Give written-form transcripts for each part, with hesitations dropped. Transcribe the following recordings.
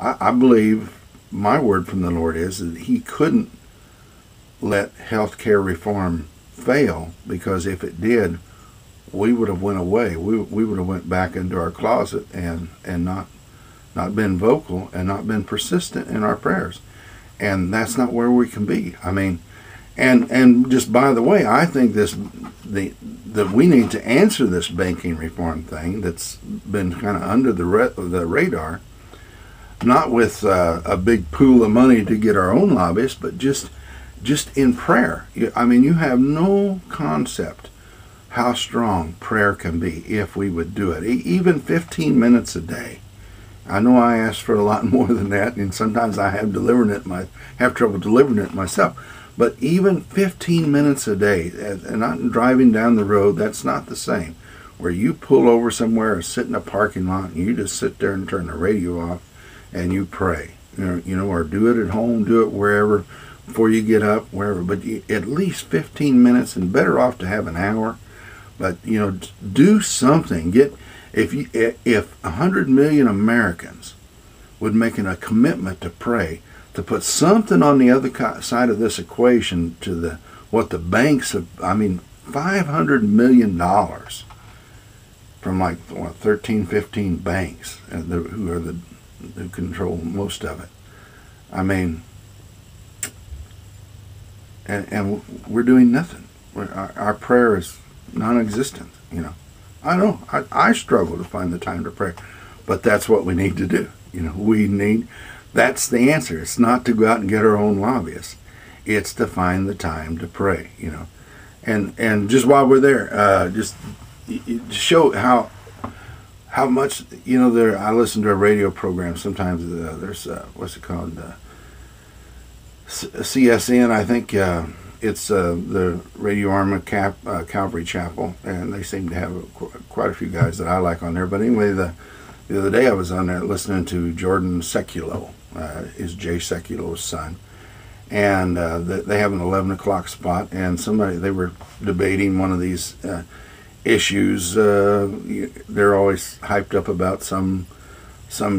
I believe my word from the Lord is that He couldn't let health care reform fail, because if it did, we would have went away. We would have went back into our closet and not been vocal and not been persistent in our prayers. And that's not where we can be. I mean, and just by the way, I think that we need to answer this banking reform thing that's been kind of under the radar, not with a big pool of money to get our own lobbyists, but just in prayer. I mean, you have no concept how strong prayer can be if we would do it. Even 15 minutes a day. I know I ask for a lot more than that, and sometimes I have trouble delivering it myself. But even 15 minutes a day, and not driving down the road, that's not the same. Where you pull over somewhere or sit in a parking lot and you just sit there and turn the radio off and you pray. Or do it at home, do it wherever, before you get up, wherever. But at least 15 minutes, and better off to have an hour. But do something. If 100 million Americans would make a commitment to pray, to put something on the other side of this equation to what the banks have, $500 million from 13, 15 banks who control most of it. And we're doing nothing. Our prayer is non-existent. I know I struggle to find the time to pray, but that's what we need to do. That's the answer. It's not to go out and get our own lobbyists. It's to find the time to pray. And just while we're there, just show how much I listen to a radio program sometimes. There's what's it called? CSN, I think. It's the Radio Arma Calvary Chapel, and they seem to have quite a few guys that I like on there. But anyway, the other day I was on there listening to Jordan Sekulow, is Jay Sekulow's son, and they have an 11 o'clock spot, and they were debating one of these issues. They're always hyped up about some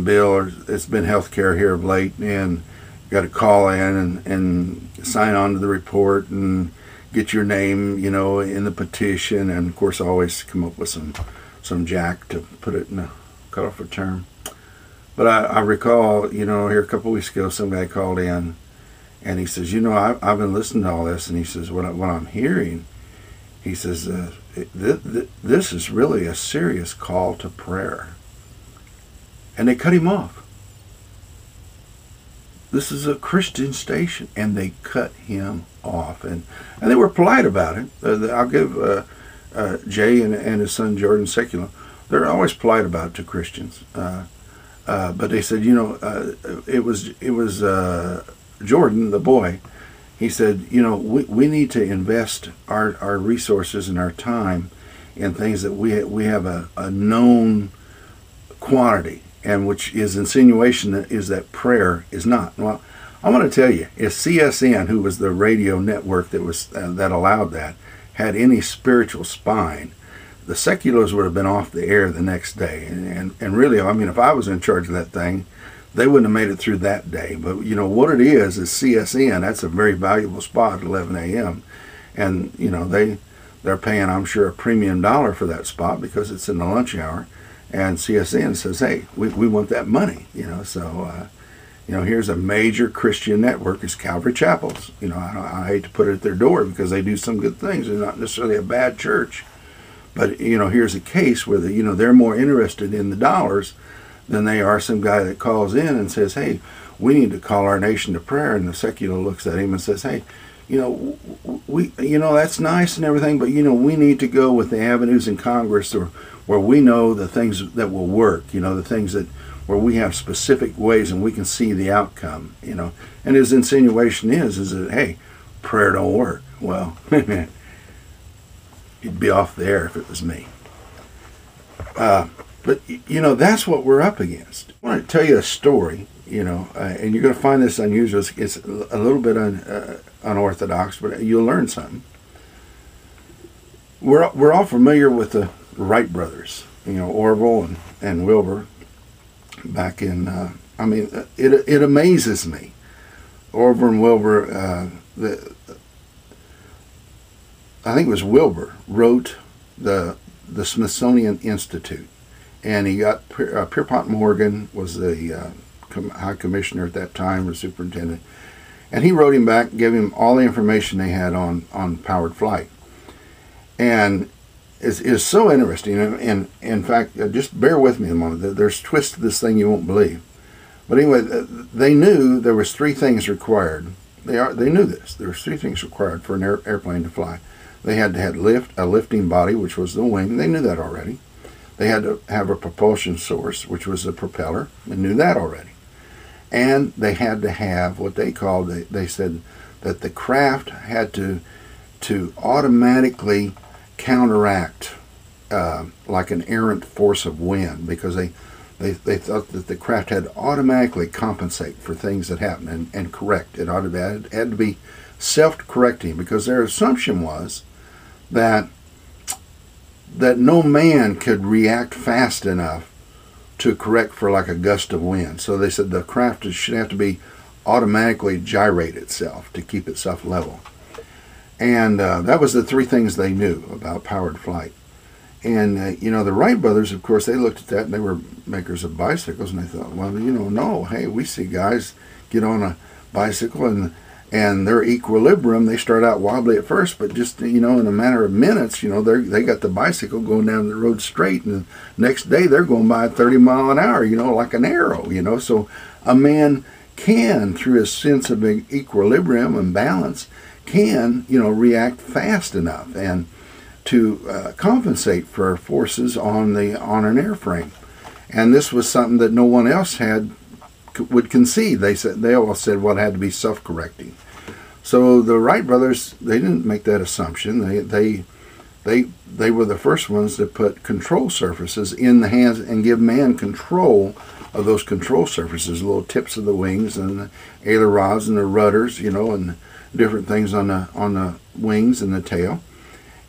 bill, or it's been health care here of late, and got to call in and sign on to the report and get your name, in the petition, and of course always come up with some jack to put it in a colorful term. But I recall, here a couple weeks ago, some guy called in and he says, I've been listening to all this, and he says, what I'm hearing, he says, this is really a serious call to prayer. And they cut him off. This is a Christian station, and they cut him off, and they were polite about it. I'll give Jay and his son Jordan Sekulow, they're always polite about it to Christians. But they said, it was Jordan, the boy. He said, we need to invest our resources and our time in things that we have a known quantity, and which is insinuation that prayer is not. Well, I want to tell you, if CSN, who was the radio network that allowed that, had any spiritual spine, the Sekulows would have been off the air the next day. And really, if I was in charge of that thing, they wouldn't have made it through that day. But what it is CSN. That's a very valuable spot at 11 a.m. And they're paying, I'm sure, a premium dollar for that spot because it's in the lunch hour. And CSN says, hey, we want that money, So, here's a major Christian network. It's Calvary Chapels. I hate to put it at their door because they do some good things. They're not necessarily a bad church. But, here's a case where they're more interested in the dollars than they are some guy that calls in and says, hey, we need to call our nation to prayer. And the secular looks at him and says, hey, that's nice and everything, but we need to go with the avenues in Congress where we know the things that will work, the things where we have specific ways and we can see the outcome, And his insinuation is that, hey, prayer don't work. Well, you'd be off the air if it was me. But that's what we're up against. I want to tell you a story, and you're going to find this unusual. It's a little bit unorthodox, but you'll learn something. We're all familiar with the Wright Brothers, Orville and Wilbur, back in I mean, it amazes me. Over in Wilbur, I think it was Wilbur wrote the Smithsonian Institute, and he got Pierpont Morgan was the high commissioner at that time, or superintendent, and he wrote him back, gave him all the information they had on powered flight, and it's so interesting. And in fact, just bear with me a moment. There's twists to this thing you won't believe. But anyway, they knew there was three things required. They knew this. There was three things required for an airplane to fly. They had to have a lifting body, which was the wing. They knew that already. They had to have a propulsion source, which was the propeller. They knew that already. And they had to have what they called, they said that the craft had to automatically counteract like an errant force of wind, because they thought that the craft had to automatically compensate for things that happened and correct. It had to be self-correcting, because their assumption was that no man could react fast enough to correct for like a gust of wind. So they said the craft should have to be automatically gyrate itself to keep itself level. And that was the three things they knew about powered flight. And, the Wright brothers, of course, they looked at that, and they were makers of bicycles, and they thought, well, no, hey, we see guys get on a bicycle, and their equilibrium, they start out wobbly at first, but just, in a matter of minutes, they got the bicycle going down the road straight, and the next day they're going by 30 mile an hour, like an arrow, So a man can, through his sense of equilibrium and balance, can, react fast enough and to compensate for forces on an airframe. And this was something that no one else would concede. They all said, well, it had to be self-correcting. So the Wright brothers, they didn't make that assumption. They were the first ones to put control surfaces in the hands and give man control of those control surfaces, the little tips of the wings and the ailerons and the rudders, and different things on the wings and the tail.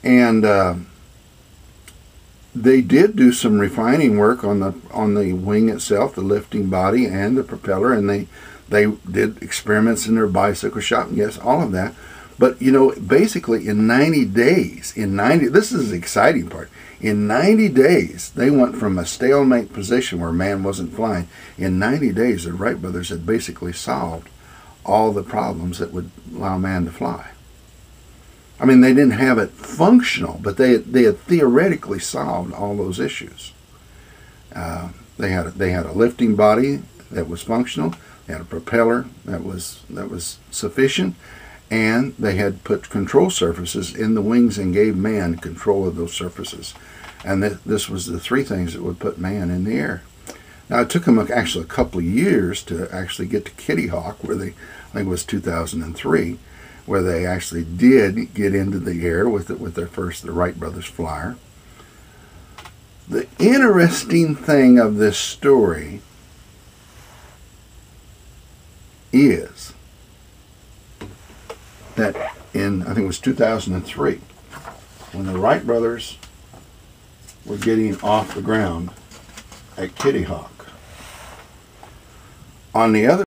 And they did do some refining work on the wing itself, the lifting body and the propeller, and they did experiments in their bicycle shop, and yes, all of that. But basically in 90 days, this is the exciting part. In 90 days, they went from a stalemate position where man wasn't flying. In 90 days, the Wright brothers had basically solved all the problems that would allow man to fly. I mean, they didn't have it functional, but they had theoretically solved all those issues. They had a lifting body that was functional. They had a propeller that was sufficient, and they had put control surfaces in the wings and gave man control of those surfaces. And this was the three things that would put man in the air. Now, it took them actually a couple of years to actually get to Kitty Hawk, I think it was 2003, where they actually did get into the air with the Wright Brothers flyer. The interesting thing of this story is that I think it was 2003, when the Wright brothers were getting off the ground at Kitty Hawk, on the other